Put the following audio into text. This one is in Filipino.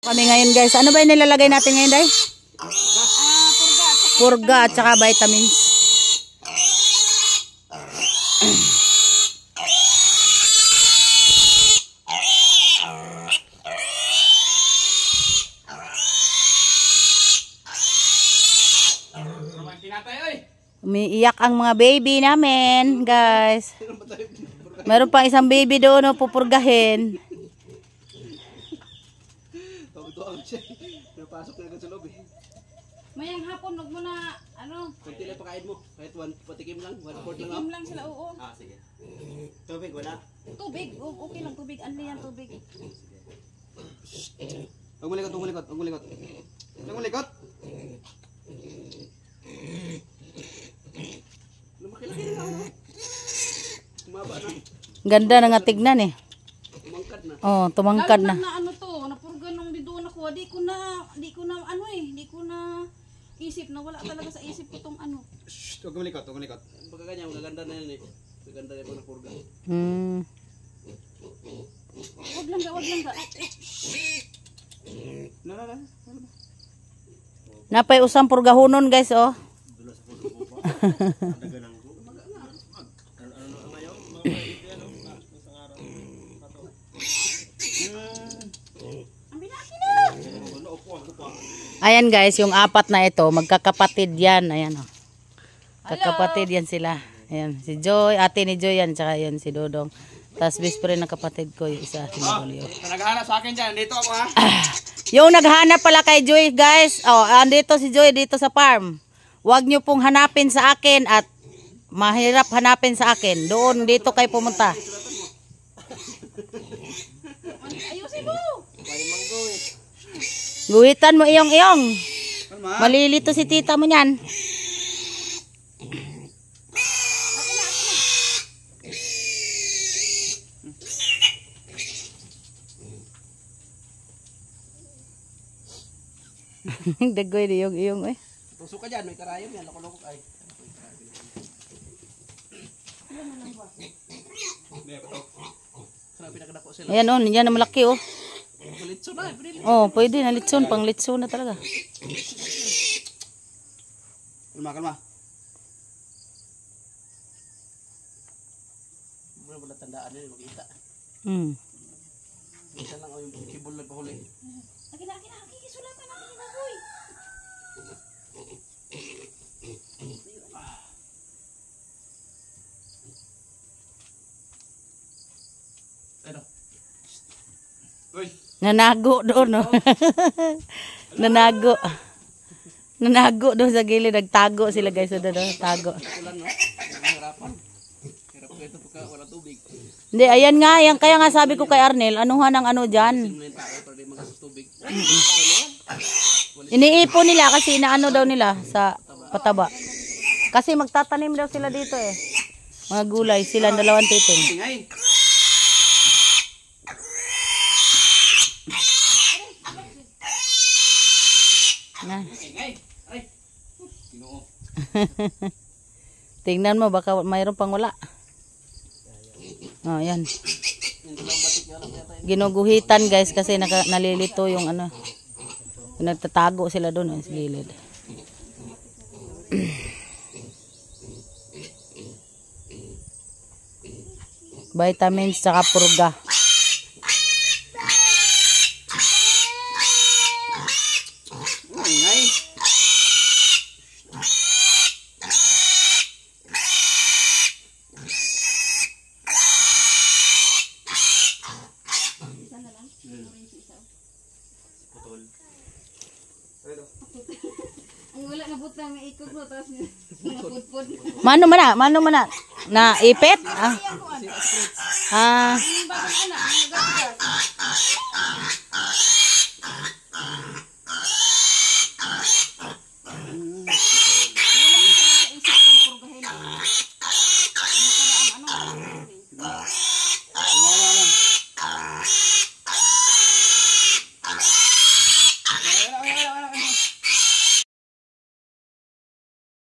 Kami ngayon guys. Ano ba yung nilalagay natin ngayon, Day? Purga at saka vitamins. Umiiyak ang mga baby namin, guys. Meron pang isang baby doon, no, pupurgahin. Napasok na agad sa loob eh. Mayang hapon, huwag mo na, ano? Kunti lang pakain mo. Kahit patikim lang, 1/4 lang. Patikim lang sila, oo. Ah, sige. Tubig, wala? Tubig, okay lang, tubig. Ano yan, tubig? Huwag mo likot, huwag mo likot, huwag mo likot. Huwag mo likot! Lumaki-laki na ako, no? Tumaba na. Ganda na nga tignan eh. Tumangkad na. Oh, tumangkad na. Na ano to, napurga nung di doon ako. Di ko na isip na wala talaga sa isip ko tong ano. Shhh, huwag mo likot, huwag mo likot. Pagka ganyan, magaganda na yan eh. Magaganda na yung pag napurga. Wag lang ga. Na. Napay usang purgahonon guys, oh. Ayan guys, yung apat na ito, magkakapatid yan. Ayan, oh. Kakapatid yan sila. Ayan, si Joy, ate ni Joy yan, tsaka yan si Dodong. Tapos best friend ng kapatid ko, yung isa, si Maulio. Naghahanap sa akin dyan, dito ako ha. Yung naghahanap pala kay Joy guys, oh, andito si Joy dito sa farm. Huwag nyo pong hanapin sa akin at mahirap hanapin sa akin. Doon, dito kayo pumunta. Ayusin mo! Guhitan mo iyong. Malilito si tita mo niyan. Dagoy di iyong eh. Tusok ka dyan, may karayom yan. Loko-loko ay. Ayan oh, yan na malaki oh. Litson na, pwede. Oh, pwede na litson, pang litson na talaga. Kalma. Wala tandaan din, makita. Minsan lang yung kibol nagpahuli. Aki, sulatan natin na, boy. Ano? Uy! Nanago doon, no? Nanago doon sa gilid. Nagtago sila guys. Tago. Hirap ko ito pagka wala tubig. Hindi, ayan nga. Ayan, kaya nga sabi ko kay Arnel, anuhan ang ano dyan. Iniipon nila kasi inaano daw nila sa pataba. Kasi magtatanim daw sila dito eh. Mga gulay. Sila dalawang titing. Tingay! Na. Ay! Ginoo. Tingnan mo, baka mayroon pang wala. Oh, yan. Ginuguhitan guys kasi nalilito yung ano. Nagtatago sila doon sa gilid. Vitamins saka purga. Tingay! Ang wala na buta, may ikot mo, tapos napudpud. Mano man na? Na ipit? Ah. Yung bagong anak, ang nagagas.